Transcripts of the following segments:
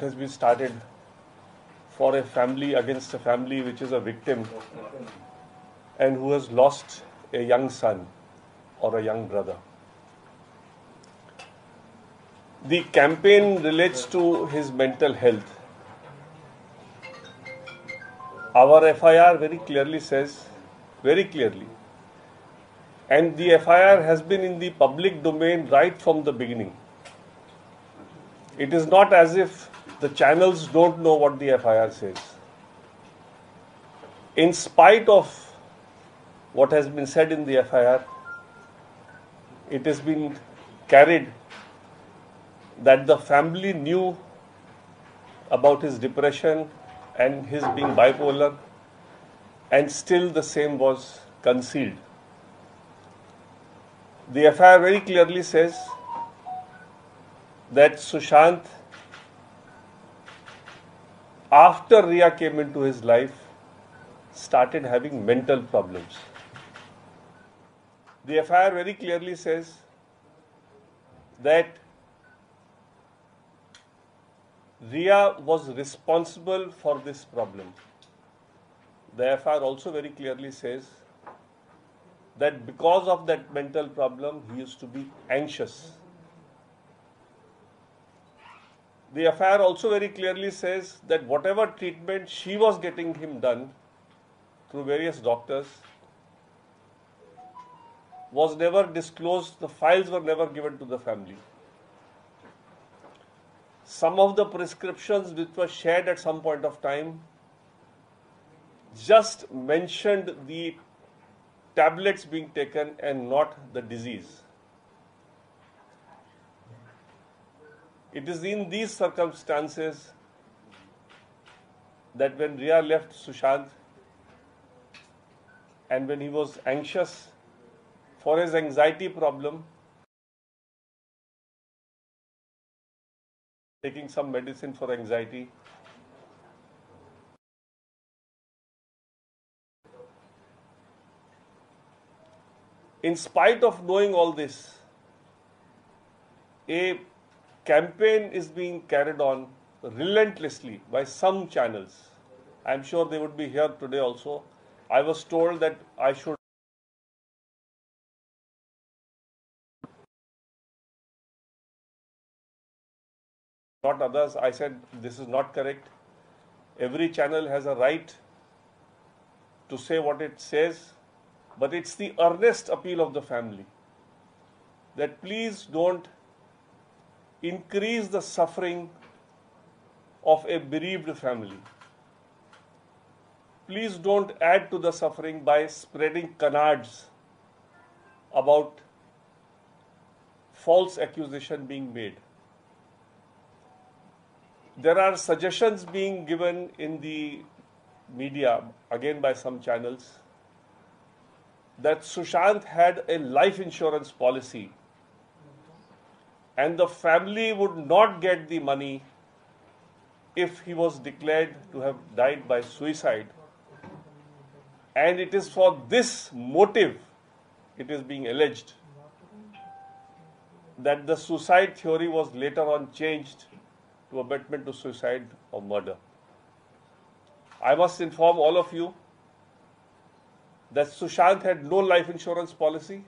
has been started for a family against a family which is a victim and who has lost a young son or a young brother. The campaign relates to his mental health. Our FIR very clearly says, very clearly, and the FIR has been in the public domain right from the beginning. It is not as if the channels don't know what the FIR says. In spite of what has been said in the FIR, it has been carried that the family knew about his depression and his being bipolar, and still the same was concealed. The FIR very clearly says that Sushant, after Riya came into his life, started having mental problems. The FIR very clearly says that Riya was responsible for this problem. The FIR also very clearly says that because of that mental problem, he used to be anxious. The FIR also very clearly says that whatever treatment she was getting him done through various doctors was never disclosed, the files were never given to the family. Some of the prescriptions which were shared at some point of time just mentioned the tablets being taken and not the disease. It is in these circumstances that when Riya left Sushant and when he was anxious for his anxiety problem, taking some medicine for anxiety, in spite of knowing all this, a campaign is being carried on relentlessly by some channels. I'm sure they would be here today also. I was told that I should not others. I said this is not correct. Every channel has a right to say what it says, but it's the earnest appeal of the family that please don't increase the suffering of a bereaved family. Please don't add to the suffering by spreading canards about false accusation being made. There are suggestions being given in the media, again by some channels, that Sushant had a life insurance policy and the family would not get the money if he was declared to have died by suicide. And it is for this motive, it is being alleged, that the suicide theory was later on changed to abetment to suicide or murder. I must inform all of you that Sushant had no life insurance policy,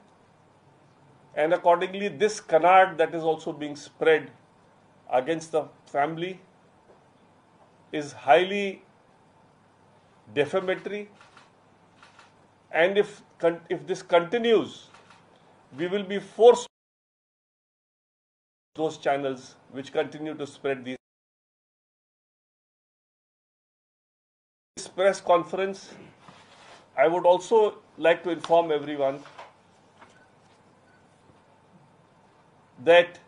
and accordingly this canard that is also being spread against the family is highly defamatory, and if this continues, we will be forced those channels which continue to spread these. This press conference, I would also like to inform everyone that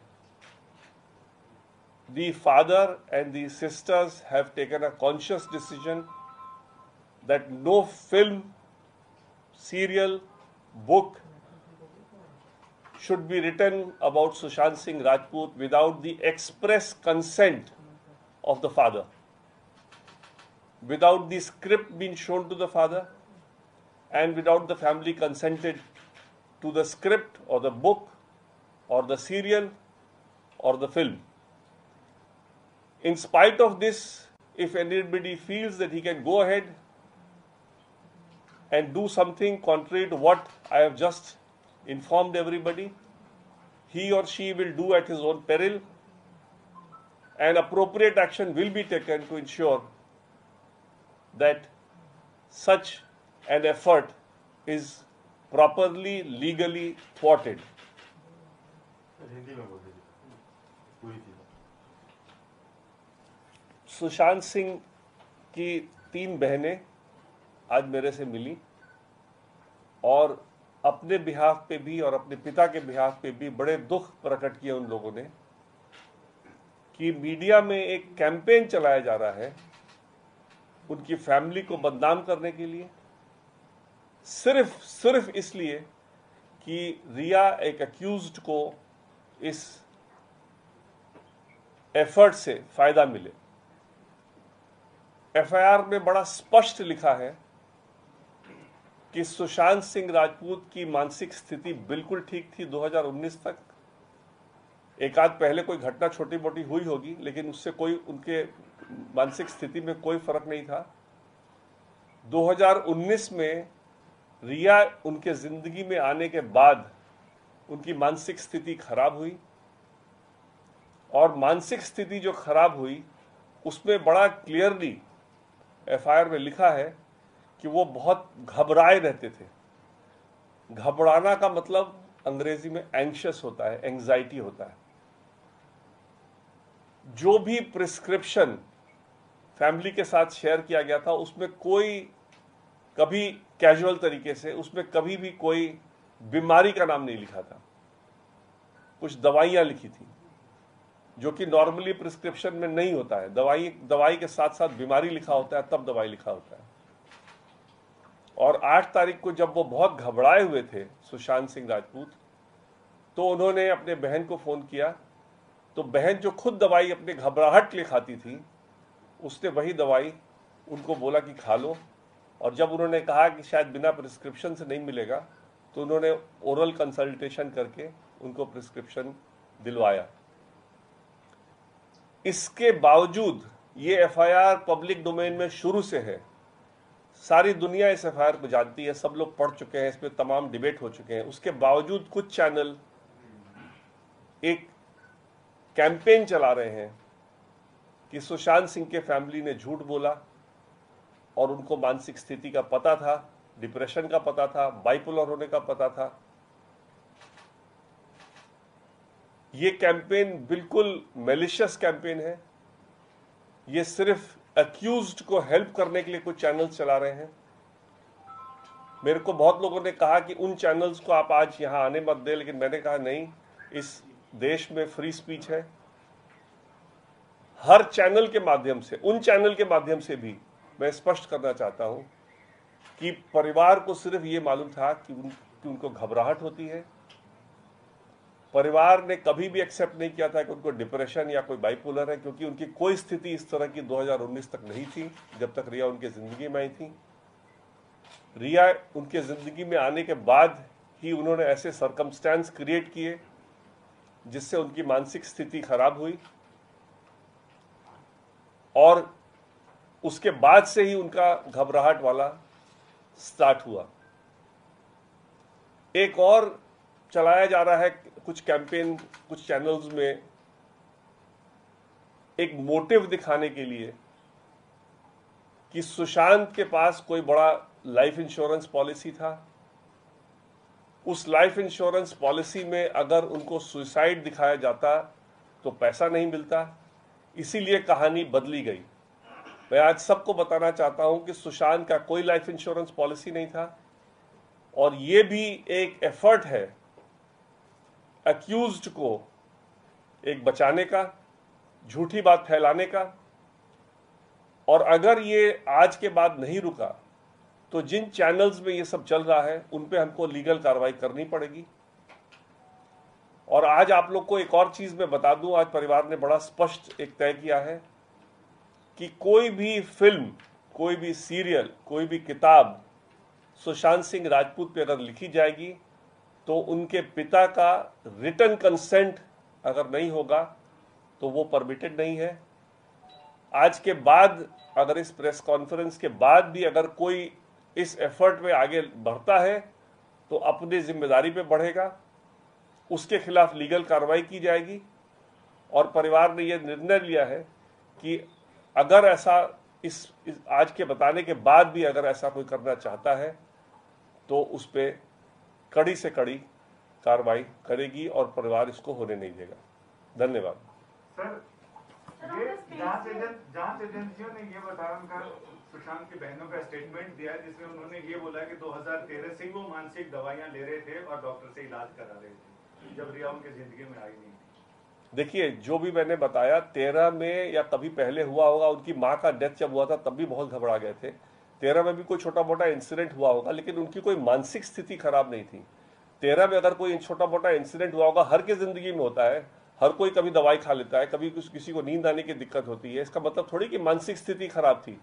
the father and the sisters have taken a conscious decision that no film, serial, book should be written about Sushant Singh Rajput without the express consent of the father, without the script being shown to the father, and without the family consented to the script or the book or the serial or the film. In spite of this, if anybody feels that he can go ahead and do something contrary to what I have just informed everybody, he or she will do at his own peril, and appropriate action will be taken to ensure that such an effort is properly legally thwarted. Sushant Singh की 3 बहनें आज मेरे से मिली और अपने behalf पे भी और अपने पिता के बिहाफ पे भी बड़े दुख प्रकट किए उन लोगों ने कि मीडिया में एक कैंपेन चलाया जा रहा है उनकी फैमिली को बदनाम करने के लिए, सिर्फ इसलिए कि रिया एक अक्यूज्ड को इस एफर्ट से फायदा मिले। एफआईआर में बड़ा स्पष्ट लिखा है कि सुशांत सिंह राजपूत की मानसिक स्थिति बिल्कुल ठीक थी 2019 तक। एक आध पहले कोई घटना छोटी मोटी हुई होगी, लेकिन उससे कोई उनके मानसिक स्थिति में कोई फर्क नहीं था। 2019 में रिया उनके जिंदगी में आने के बाद उनकी मानसिक स्थिति खराब हुई, और मानसिक स्थिति जो खराब हुई उसमें बड़ा क्लियरली एफआईआर में लिखा है कि वो बहुत घबराए रहते थे। घबराना का मतलब अंग्रेजी में एंग्शियस होता है, एंग्जाइटी होता है। जो भी प्रिस्क्रिप्शन फैमिली के साथ शेयर किया गया था उसमें कोई कभी कैजुअल तरीके से उसमें कभी भी कोई बीमारी का नाम नहीं लिखा था। कुछ दवाइयां लिखी थी जो कि नॉर्मली प्रिस्क्रिप्शन में नहीं होता है। दवाई के साथ साथ बीमारी लिखा होता है, तब दवाई लिखा होता है। और 8 तारीख को जब वो बहुत घबराए हुए थे सुशांत सिंह राजपूत, तो उन्होंने अपने बहन को फोन किया। तो बहन जो खुद दवाई अपने घबराहट के लिए खाती थी, उसने वही दवाई उनको बोला कि खा लो। और जब उन्होंने कहा कि शायद बिना प्रिस्क्रिप्शन से नहीं मिलेगा, तो उन्होंने ओरल कंसल्टेशन करके उनको प्रिस्क्रिप्शन दिलवाया। इसके बावजूद ये एफआईआर पब्लिक डोमेन में शुरू से है, सारी दुनिया इस एफआईआर को जानती है, सब लोग पढ़ चुके हैं, इस पर तमाम डिबेट हो चुके हैं। उसके बावजूद कुछ चैनल एक कैंपेन चला रहे हैं कि सुशांत सिंह के फैमिली ने झूठ बोला और उनको मानसिक स्थिति का पता था, डिप्रेशन का पता था, बाइपोलर होने का पता था। ये कैंपेन बिल्कुल मैलिशियस कैंपेन है। ये सिर्फ अक्यूज्ड को हेल्प करने के लिए कुछ चैनल्स चला रहे हैं। मेरे को बहुत लोगों ने कहा कि उन चैनल्स को आप आज यहां आने मत दे, लेकिन मैंने कहा नहीं, इस देश में फ्री स्पीच है। हर चैनल के माध्यम से, उन चैनल के माध्यम से भी मैं स्पष्ट करना चाहता हूं कि परिवार को सिर्फ ये मालूम था कि उनको घबराहट होती है। परिवार ने कभी भी एक्सेप्ट नहीं किया था कि उनको डिप्रेशन या कोई बाइपोलर है, क्योंकि उनकी कोई स्थिति इस तरह की 2019 तक नहीं थी, जब तक रिया उनके जिंदगी में आई थी। रिया उनके जिंदगी में आने के बाद ही उन्होंने ऐसे सर्कमस्टेंस क्रिएट किए जिससे उनकी मानसिक स्थिति खराब हुई, और उसके बाद से ही उनका घबराहट वाला स्टार्ट हुआ। एक और चलाया जा रहा है कुछ कैंपेन कुछ चैनल्स में, एक मोटिव दिखाने के लिए कि सुशांत के पास कोई बड़ा लाइफ इंश्योरेंस पॉलिसी था। उस लाइफ इंश्योरेंस पॉलिसी में अगर उनको सुसाइड दिखाया जाता तो पैसा नहीं मिलता, इसीलिए कहानी बदली गई। मैं आज सबको बताना चाहता हूं कि सुशांत का कोई लाइफ इंश्योरेंस पॉलिसी नहीं था, और यह भी एक एफर्ट है अक्यूज्ड को एक बचाने का, झूठी बात फैलाने का। और अगर ये आज के बाद नहीं रुका तो जिन चैनल्स में ये सब चल रहा है उन पे हमको लीगल कार्रवाई करनी पड़ेगी। और आज आप लोग को एक और चीज मैं बता दूं, आज परिवार ने बड़ा स्पष्ट एक तय किया है कि कोई भी फिल्म, कोई भी सीरियल, कोई भी किताब सुशांत सिंह राजपूत पे अगर लिखी जाएगी तो उनके पिता का रिटन कंसेंट अगर नहीं होगा तो वो परमिटेड नहीं है। आज के बाद अगर इस प्रेस कॉन्फ्रेंस के बाद भी अगर कोई इस एफर्ट में आगे बढ़ता है तो अपनी जिम्मेदारी पे बढ़ेगा, उसके खिलाफ लीगल कार्रवाई की जाएगी। और परिवार ने यह निर्णय लिया है कि अगर ऐसा इस आज के बताने के बाद भी अगर ऐसा कोई करना चाहता है तो उस पर कड़ी से कड़ी कार्रवाई करेगी और परिवार इसको होने नहीं देगा। धन्यवाद। सर, ये जांच एजेंसियों ने ये बताया, उनका सुशांत की बहनों का स्टेटमेंट दिया है जिसमें उन्होंने ये बोला कि 2013 से वो मानसिक दवाइयां ले रहे थे और डॉक्टर से इलाज करा रहे थे, जब रिया उनकी जिंदगी में आई नहीं। देखिए, जो भी मैंने बताया 13 में या कभी पहले हुआ होगा, उनकी माँ का डेथ जब हुआ था तब भी बहुत घबरा गए थे। 13 में भी कोई छोटा मोटा इंसिडेंट हुआ होगा, लेकिन उनकी कोई मानसिक स्थिति खराब नहीं थी। 13 में अगर कोई छोटा मोटा इंसिडेंट हुआ होगा, हर की जिंदगी में होता है, हर कोई कभी दवाई खा लेता है, कभी किसी को नींद आने की दिक्कत होती है, इसका मतलब थोड़ी कि मानसिक स्थिति खराब थी।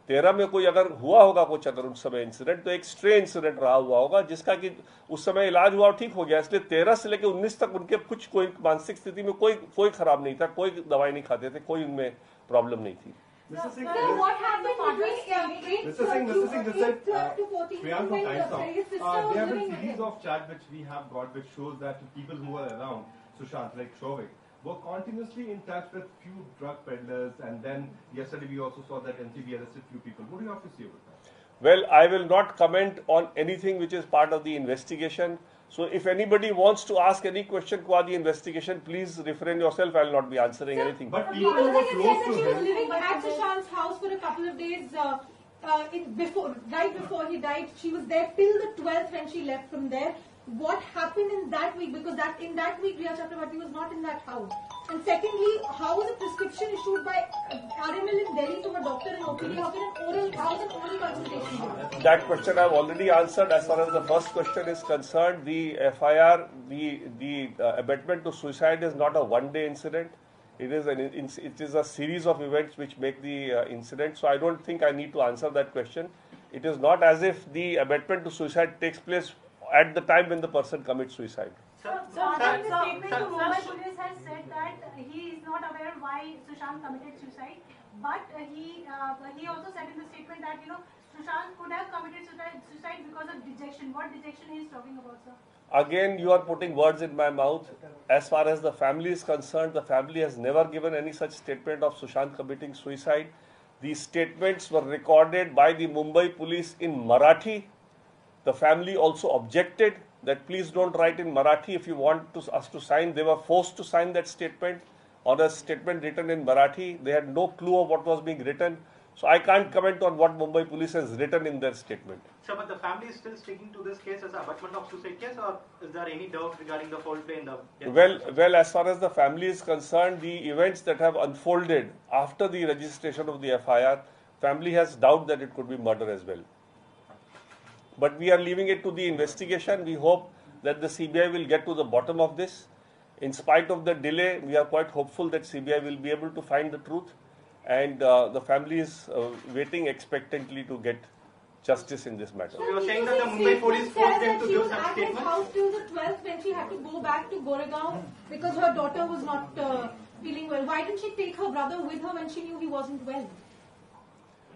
13 में कोई अगर हुआ होगा कुछ अगर उस समय इंसिडेंट, तो एक स्ट्रे इंसिडेंट रहा हुआ होगा जिसका कि उस समय इलाज हुआ और ठीक हो गया। इसलिए 13 से लेकर 19 तक उनके कुछ कोई मानसिक स्थिति में कोई खराब नहीं था, कोई दवाई नहीं खाते थे, कोई उनमें प्रॉब्लम नहीं थी। Mr. Singh, what happened between Mr. Singh, this is Priyank from Times Now. There have been series of chat which we have got which shows that people who are around Sushant, like Shouvik, were continuously in touch with few drug peddlers, and then yesterday we also saw that NCB arrested few people. What do you have to say about that? Well, I will not comment on anything which is part of the investigation. So if anybody wants to ask any question about the investigation, please refrain yourself. I will not be answering anything. But people who were close to she was him. living at Sushant's house for a couple of days right before he died. She was there till the 12th when she left from there. What happened in that week? Because in that week, Riya Chakrabarti was not in that house. And secondly, how was a prescription issued by RML in Delhi from a doctor in OPD? How is an oral consultation given? That question I have already answered. As far as the first question is concerned, the FIR, the abetment to suicide is not a one-day incident. It is a series of events which make the incident. So I don't think I need to answer that question. It is not as if the abetment to suicide takes place at the time when the person commits suicide. So the statement to Mumbai police has said that he is not aware why Sushant committed suicide, but he also said in the statement that Sushant could have committed suicide because of dejection. What dejection he is talking about, sir? Again, you are putting words in my mouth. As far as the family is concerned, the family has never given any such statement of Sushant committing suicide. These statements were recorded by the Mumbai police in Marathi. The family also objected that please don't write in Marathi. If you want us to sign, they were forced to sign that statement on a statement written in Marathi. They had no clue of what was being written. So I can't comment on what Mumbai police has written in their statement. Sir, but the family is still sticking to this case as an abetment of suicide case, or is there any doubt regarding the foul play in the death? Well, as far as the family is concerned, the events that have unfolded after the registration of the FIR, family has doubt that it could be murder as well. But we are leaving it to the investigation. We hope that the CBI will get to the bottom of this. In spite of the delay, we are quite hopeful that CBI will be able to find the truth. And the family is waiting expectantly to get justice in this matter. So you are saying that the Mumbai police forced them to give such statements? She was at his house till the 12th when she had to go back to Goregaon because her daughter was not feeling well. Why didn't she take her brother with her when she knew he wasn't well?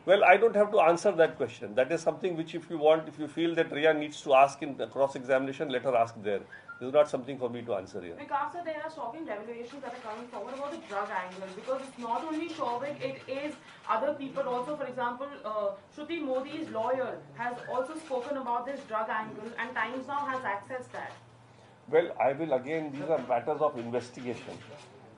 Well, I don't have to answer that question. That is something which if you feel that Riya needs to ask in the cross-examination, let her ask there. This is not something for me to answer here. Because there are shocking revelations that are coming forward about the drug angle. Because it's not only Shouvik, it is other people also. For example, Shruti Modi's lawyer has also spoken about this drug angle, and Times Now has accessed that. Well, I will again, these are matters of investigation.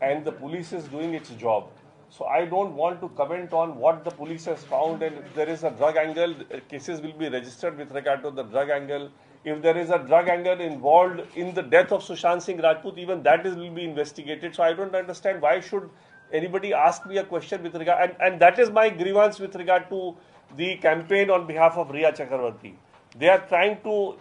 And the police is doing its job. So I don't want to comment on what the police has found, and if there is a drug angle, cases will be registered with regard to the drug angle. If there is a drug angle involved in the death of Sushant Singh Rajput, even that will be investigated. So I don't understand why should anybody ask me a question with regard, and that is my grievance with regard to the campaign on behalf of Riya Chakrabarti. They are trying to